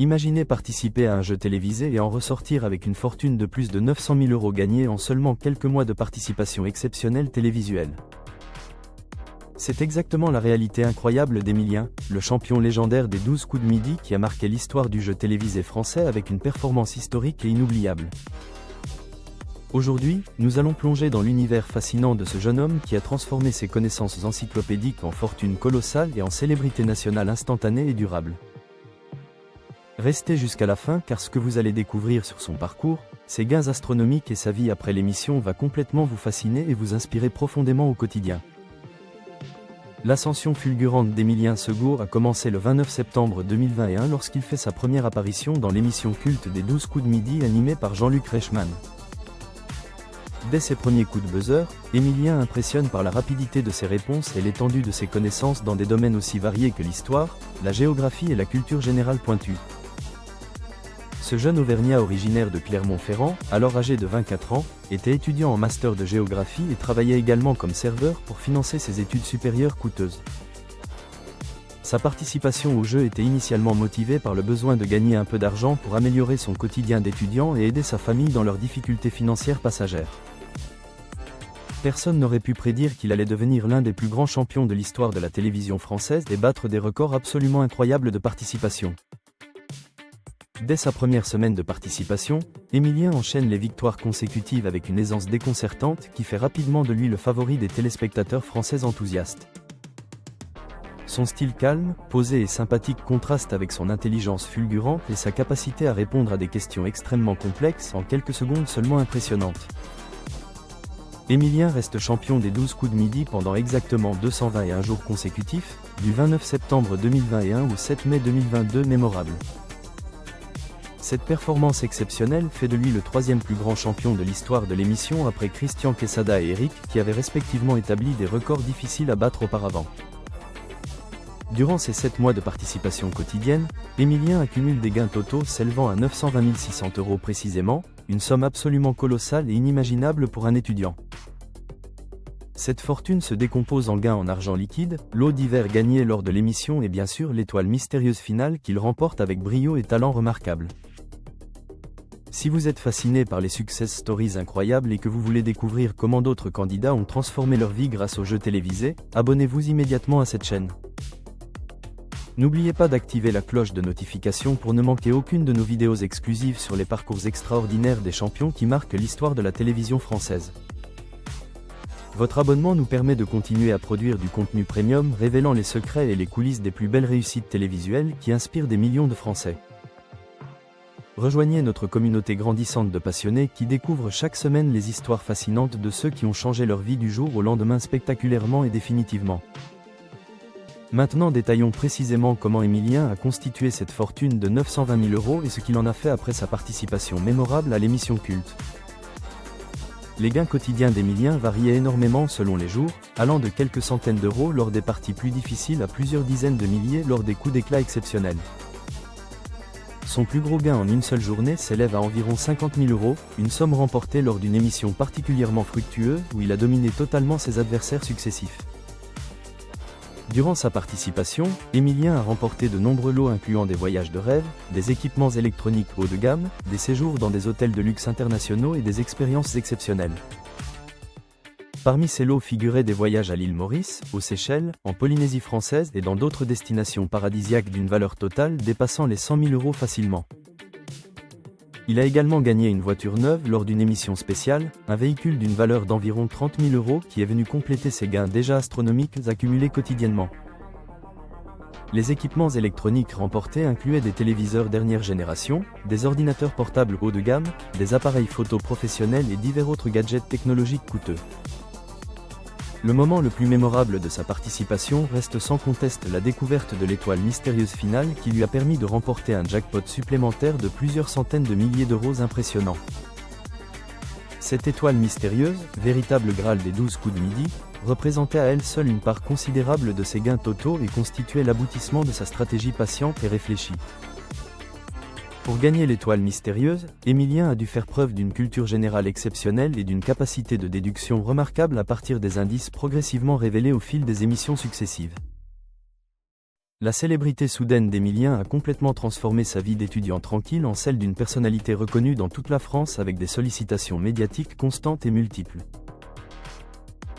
Imaginez participer à un jeu télévisé et en ressortir avec une fortune de plus de 900 000 € gagnés en seulement quelques mois de participation exceptionnelle télévisuelle. C'est exactement la réalité incroyable d'Emilien, le champion légendaire des 12 coups de midi qui a marqué l'histoire du jeu télévisé français avec une performance historique et inoubliable. Aujourd'hui, nous allons plonger dans l'univers fascinant de ce jeune homme qui a transformé ses connaissances encyclopédiques en fortune colossale et en célébrité nationale instantanée et durable. Restez jusqu'à la fin car ce que vous allez découvrir sur son parcours, ses gains astronomiques et sa vie après l'émission va complètement vous fasciner et vous inspirer profondément au quotidien. L'ascension fulgurante d'Emilien Segaud a commencé le 29 septembre 2021 lorsqu'il fait sa première apparition dans l'émission culte des 12 coups de midi animée par Jean-Luc Reichmann. Dès ses premiers coups de buzzer, Emilien impressionne par la rapidité de ses réponses et l'étendue de ses connaissances dans des domaines aussi variés que l'histoire, la géographie et la culture générale pointue. Ce jeune Auvergnat originaire de Clermont-Ferrand, alors âgé de 24 ans, était étudiant en master de géographie et travaillait également comme serveur pour financer ses études supérieures coûteuses. Sa participation au jeu était initialement motivée par le besoin de gagner un peu d'argent pour améliorer son quotidien d'étudiant et aider sa famille dans leurs difficultés financières passagères. Personne n'aurait pu prédire qu'il allait devenir l'un des plus grands champions de l'histoire de la télévision française et battre des records absolument incroyables de participation. Dès sa première semaine de participation, Emilien enchaîne les victoires consécutives avec une aisance déconcertante qui fait rapidement de lui le favori des téléspectateurs français enthousiastes. Son style calme, posé et sympathique contraste avec son intelligence fulgurante et sa capacité à répondre à des questions extrêmement complexes en quelques secondes seulement impressionnantes. Emilien reste champion des 12 coups de midi pendant exactement 221 jours consécutifs, du 29 septembre 2021 au 7 mai 2022 mémorable. Cette performance exceptionnelle fait de lui le troisième plus grand champion de l'histoire de l'émission après Christian Quesada et Eric qui avaient respectivement établi des records difficiles à battre auparavant. Durant ces 7 mois de participation quotidienne, Emilien accumule des gains totaux s'élevant à 920 600 € précisément, une somme absolument colossale et inimaginable pour un étudiant. Cette fortune se décompose en gains en argent liquide, lot divers gagnés lors de l'émission et bien sûr l'étoile mystérieuse finale qu'il remporte avec brio et talent remarquable. Si vous êtes fasciné par les success stories incroyables et que vous voulez découvrir comment d'autres candidats ont transformé leur vie grâce aux jeux télévisés, abonnez-vous immédiatement à cette chaîne. N'oubliez pas d'activer la cloche de notification pour ne manquer aucune de nos vidéos exclusives sur les parcours extraordinaires des champions qui marquent l'histoire de la télévision française. Votre abonnement nous permet de continuer à produire du contenu premium révélant les secrets et les coulisses des plus belles réussites télévisuelles qui inspirent des millions de Français. Rejoignez notre communauté grandissante de passionnés qui découvrent chaque semaine les histoires fascinantes de ceux qui ont changé leur vie du jour au lendemain spectaculairement et définitivement. Maintenant détaillons précisément comment Emilien a constitué cette fortune de 920 000 € et ce qu'il en a fait après sa participation mémorable à l'émission culte. Les gains quotidiens d'Emilien variaient énormément selon les jours, allant de quelques centaines d'euros lors des parties plus difficiles à plusieurs dizaines de milliers lors des coups d'éclat exceptionnels. Son plus gros gain en une seule journée s'élève à environ 50 000 €, une somme remportée lors d'une émission particulièrement fructueuse où il a dominé totalement ses adversaires successifs. Durant sa participation, Emilien a remporté de nombreux lots incluant des voyages de rêve, des équipements électroniques haut de gamme, des séjours dans des hôtels de luxe internationaux et des expériences exceptionnelles. Parmi ces lots figuraient des voyages à l'île Maurice, aux Seychelles, en Polynésie française et dans d'autres destinations paradisiaques d'une valeur totale dépassant les 100 000 € facilement. Il a également gagné une voiture neuve lors d'une émission spéciale, un véhicule d'une valeur d'environ 30 000 € qui est venu compléter ses gains déjà astronomiques accumulés quotidiennement. Les équipements électroniques remportés incluaient des téléviseurs dernière génération, des ordinateurs portables haut de gamme, des appareils photo professionnels et divers autres gadgets technologiques coûteux. Le moment le plus mémorable de sa participation reste sans conteste la découverte de l'étoile mystérieuse finale qui lui a permis de remporter un jackpot supplémentaire de plusieurs centaines de milliers d'euros impressionnant. Cette étoile mystérieuse, véritable Graal des 12 coups de midi, représentait à elle seule une part considérable de ses gains totaux et constituait l'aboutissement de sa stratégie patiente et réfléchie. Pour gagner l'étoile mystérieuse, Emilien a dû faire preuve d'une culture générale exceptionnelle et d'une capacité de déduction remarquable à partir des indices progressivement révélés au fil des émissions successives. La célébrité soudaine d'Emilien a complètement transformé sa vie d'étudiant tranquille en celle d'une personnalité reconnue dans toute la France avec des sollicitations médiatiques constantes et multiples.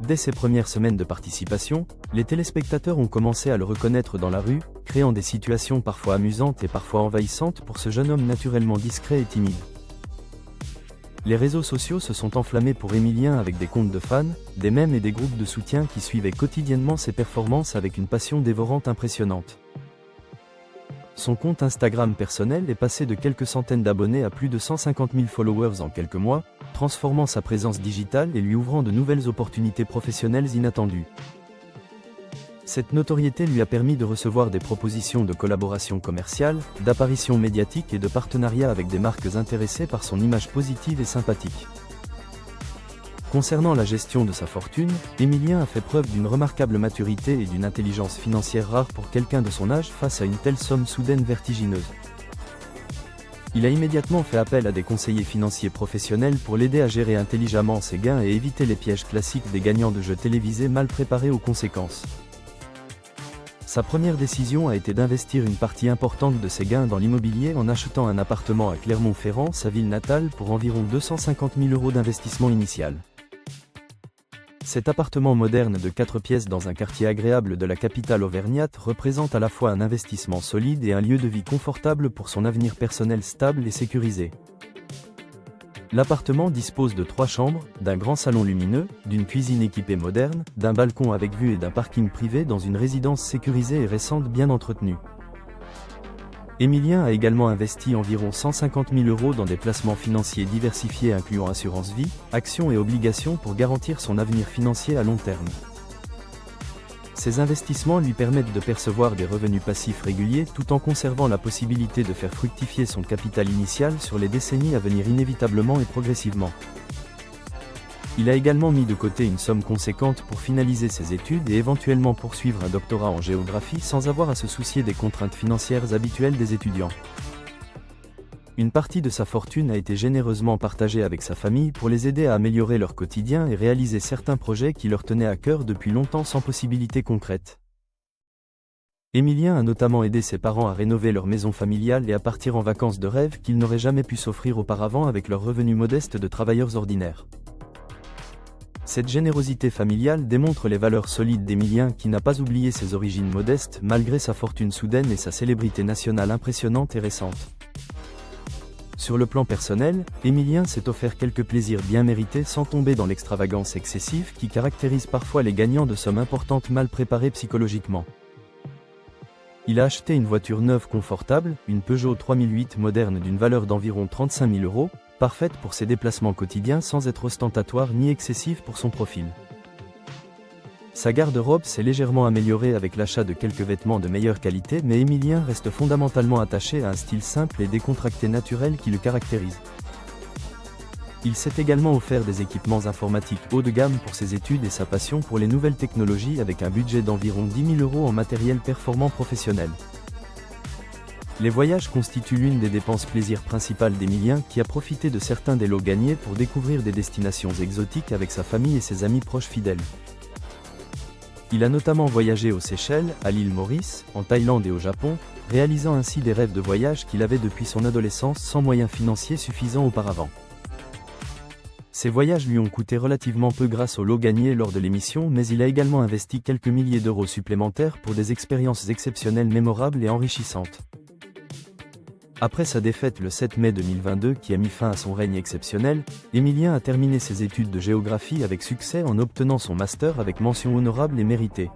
Dès ses premières semaines de participation, les téléspectateurs ont commencé à le reconnaître dans la rue, créant des situations parfois amusantes et parfois envahissantes pour ce jeune homme naturellement discret et timide. Les réseaux sociaux se sont enflammés pour Emilien avec des comptes de fans, des mèmes et des groupes de soutien qui suivaient quotidiennement ses performances avec une passion dévorante impressionnante. Son compte Instagram personnel est passé de quelques centaines d'abonnés à plus de 150 000 followers en quelques mois, transformant sa présence digitale et lui ouvrant de nouvelles opportunités professionnelles inattendues. Cette notoriété lui a permis de recevoir des propositions de collaboration commerciale, d'apparitions médiatiques et de partenariats avec des marques intéressées par son image positive et sympathique. Concernant la gestion de sa fortune, Emilien a fait preuve d'une remarquable maturité et d'une intelligence financière rare pour quelqu'un de son âge face à une telle somme soudaine vertigineuse. Il a immédiatement fait appel à des conseillers financiers professionnels pour l'aider à gérer intelligemment ses gains et éviter les pièges classiques des gagnants de jeux télévisés mal préparés aux conséquences. Sa première décision a été d'investir une partie importante de ses gains dans l'immobilier en achetant un appartement à Clermont-Ferrand, sa ville natale, pour environ 250 000 € d'investissement initial. Cet appartement moderne de 4 pièces dans un quartier agréable de la capitale auvergnate représente à la fois un investissement solide et un lieu de vie confortable pour son avenir personnel stable et sécurisé. L'appartement dispose de 3 chambres, d'un grand salon lumineux, d'une cuisine équipée moderne, d'un balcon avec vue et d'un parking privé dans une résidence sécurisée et récente bien entretenue. Emilien a également investi environ 150 000 € dans des placements financiers diversifiés incluant assurance vie, actions et obligations pour garantir son avenir financier à long terme. Ces investissements lui permettent de percevoir des revenus passifs réguliers tout en conservant la possibilité de faire fructifier son capital initial sur les décennies à venir inévitablement et progressivement. Il a également mis de côté une somme conséquente pour finaliser ses études et éventuellement poursuivre un doctorat en géographie sans avoir à se soucier des contraintes financières habituelles des étudiants. Une partie de sa fortune a été généreusement partagée avec sa famille pour les aider à améliorer leur quotidien et réaliser certains projets qui leur tenaient à cœur depuis longtemps sans possibilité concrète. Emilien a notamment aidé ses parents à rénover leur maison familiale et à partir en vacances de rêve qu'ils n'auraient jamais pu s'offrir auparavant avec leurs revenus modestes de travailleurs ordinaires. Cette générosité familiale démontre les valeurs solides d'Emilien qui n'a pas oublié ses origines modestes malgré sa fortune soudaine et sa célébrité nationale impressionnante et récente. Sur le plan personnel, Emilien s'est offert quelques plaisirs bien mérités sans tomber dans l'extravagance excessive qui caractérise parfois les gagnants de sommes importantes mal préparés psychologiquement. Il a acheté une voiture neuve confortable, une Peugeot 3008 moderne d'une valeur d'environ 35 000 €, parfaite pour ses déplacements quotidiens sans être ostentatoire ni excessive pour son profil. Sa garde-robe s'est légèrement améliorée avec l'achat de quelques vêtements de meilleure qualité, mais Emilien reste fondamentalement attaché à un style simple et décontracté naturel qui le caractérise. Il s'est également offert des équipements informatiques haut de gamme pour ses études et sa passion pour les nouvelles technologies avec un budget d'environ 10 000 € en matériel performant professionnel. Les voyages constituent l'une des dépenses plaisirs principales d'Emilien qui a profité de certains des lots gagnés pour découvrir des destinations exotiques avec sa famille et ses amis proches fidèles. Il a notamment voyagé aux Seychelles, à l'île Maurice, en Thaïlande et au Japon, réalisant ainsi des rêves de voyage qu'il avait depuis son adolescence sans moyens financiers suffisants auparavant. Ces voyages lui ont coûté relativement peu grâce aux lots gagnés lors de l'émission, mais il a également investi quelques milliers d'euros supplémentaires pour des expériences exceptionnelles, mémorables et enrichissantes. Après sa défaite le 7 mai 2022 qui a mis fin à son règne exceptionnel, Emilien a terminé ses études de géographie avec succès en obtenant son master avec mention honorable et méritée.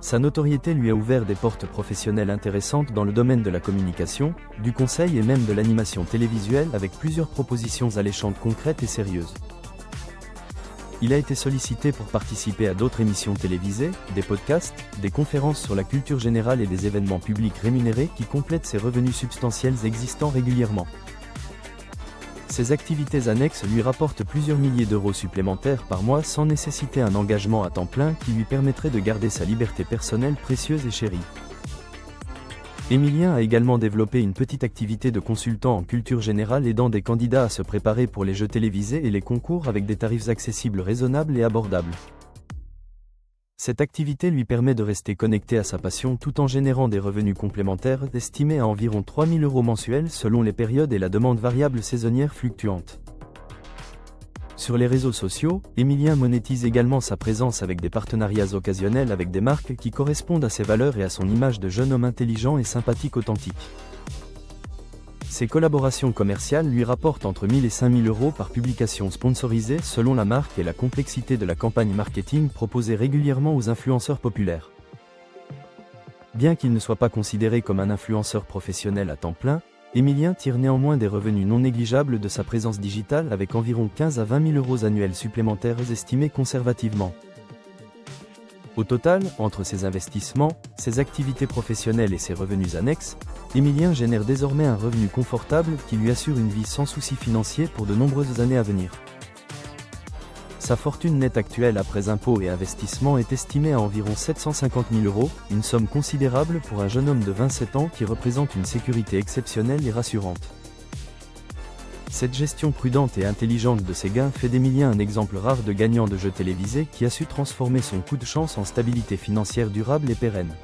Sa notoriété lui a ouvert des portes professionnelles intéressantes dans le domaine de la communication, du conseil et même de l'animation télévisuelle avec plusieurs propositions alléchantes concrètes et sérieuses. Il a été sollicité pour participer à d'autres émissions télévisées, des podcasts, des conférences sur la culture générale et des événements publics rémunérés qui complètent ses revenus substantiels existants régulièrement. Ces activités annexes lui rapportent plusieurs milliers d'euros supplémentaires par mois sans nécessiter un engagement à temps plein qui lui permettrait de garder sa liberté personnelle précieuse et chérie. Emilien a également développé une petite activité de consultant en culture générale aidant des candidats à se préparer pour les jeux télévisés et les concours avec des tarifs accessibles, raisonnables et abordables. Cette activité lui permet de rester connecté à sa passion tout en générant des revenus complémentaires estimés à environ 3 000 € mensuels selon les périodes et la demande variable saisonnière fluctuante. Sur les réseaux sociaux, Emilien monétise également sa présence avec des partenariats occasionnels avec des marques qui correspondent à ses valeurs et à son image de jeune homme intelligent et sympathique authentique. Ces collaborations commerciales lui rapportent entre 1 000 et 5 000 € par publication sponsorisée selon la marque et la complexité de la campagne marketing proposée régulièrement aux influenceurs populaires. Bien qu'il ne soit pas considéré comme un influenceur professionnel à temps plein, Emilien tire néanmoins des revenus non négligeables de sa présence digitale avec environ 15 à 20 000 € annuels supplémentaires estimés conservativement. Au total, entre ses investissements, ses activités professionnelles et ses revenus annexes, Emilien génère désormais un revenu confortable qui lui assure une vie sans soucis financiers pour de nombreuses années à venir. Sa fortune nette actuelle après impôts et investissements est estimée à environ 750 000 €, une somme considérable pour un jeune homme de 27 ans qui représente une sécurité exceptionnelle et rassurante. Cette gestion prudente et intelligente de ses gains fait d'Emilien un exemple rare de gagnant de jeux télévisés qui a su transformer son coup de chance en stabilité financière durable et pérenne.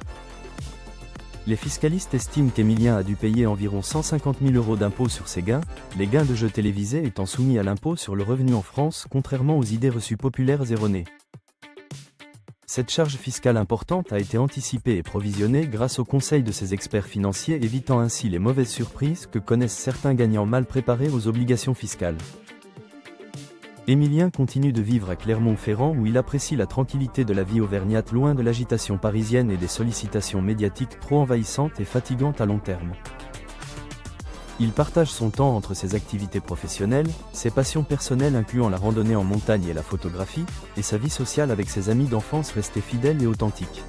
Les fiscalistes estiment qu'Emilien a dû payer environ 150 000 € d'impôts sur ses gains, les gains de jeux télévisés étant soumis à l'impôt sur le revenu en France contrairement aux idées reçues populaires erronées. Cette charge fiscale importante a été anticipée et provisionnée grâce aux conseils de ses experts financiers, évitant ainsi les mauvaises surprises que connaissent certains gagnants mal préparés aux obligations fiscales. Emilien continue de vivre à Clermont-Ferrand où il apprécie la tranquillité de la vie auvergnate loin de l'agitation parisienne et des sollicitations médiatiques trop envahissantes et fatigantes à long terme. Il partage son temps entre ses activités professionnelles, ses passions personnelles incluant la randonnée en montagne et la photographie, et sa vie sociale avec ses amis d'enfance restés fidèles et authentiques.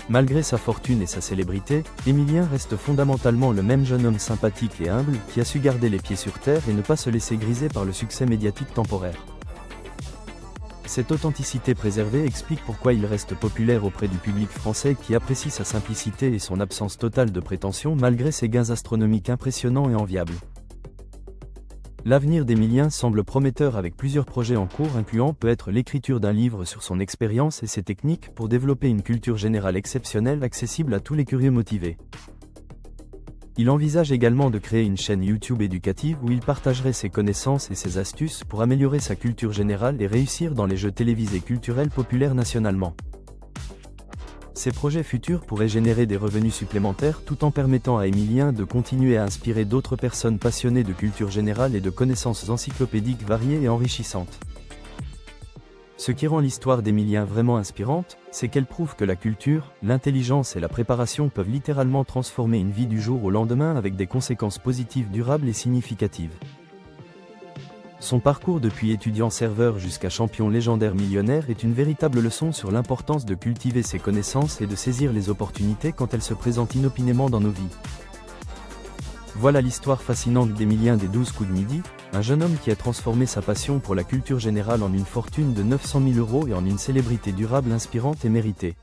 Malgré sa fortune et sa célébrité, Emilien reste fondamentalement le même jeune homme sympathique et humble qui a su garder les pieds sur terre et ne pas se laisser griser par le succès médiatique temporaire. Cette authenticité préservée explique pourquoi il reste populaire auprès du public français qui apprécie sa simplicité et son absence totale de prétention malgré ses gains astronomiques impressionnants et enviables. L'avenir d'Emilien semble prometteur avec plusieurs projets en cours incluant peut-être l'écriture d'un livre sur son expérience et ses techniques pour développer une culture générale exceptionnelle accessible à tous les curieux motivés. Il envisage également de créer une chaîne YouTube éducative où il partagerait ses connaissances et ses astuces pour améliorer sa culture générale et réussir dans les jeux télévisés culturels populaires nationalement. Ces projets futurs pourraient générer des revenus supplémentaires tout en permettant à Emilien de continuer à inspirer d'autres personnes passionnées de culture générale et de connaissances encyclopédiques variées et enrichissantes. Ce qui rend l'histoire d'Emilien vraiment inspirante, c'est qu'elle prouve que la culture, l'intelligence et la préparation peuvent littéralement transformer une vie du jour au lendemain avec des conséquences positives durables et significatives. Son parcours depuis étudiant serveur jusqu'à champion légendaire millionnaire est une véritable leçon sur l'importance de cultiver ses connaissances et de saisir les opportunités quand elles se présentent inopinément dans nos vies. Voilà l'histoire fascinante d'Emilien des 12 coups de midi, un jeune homme qui a transformé sa passion pour la culture générale en une fortune de 900 000 € et en une célébrité durable inspirante et méritée.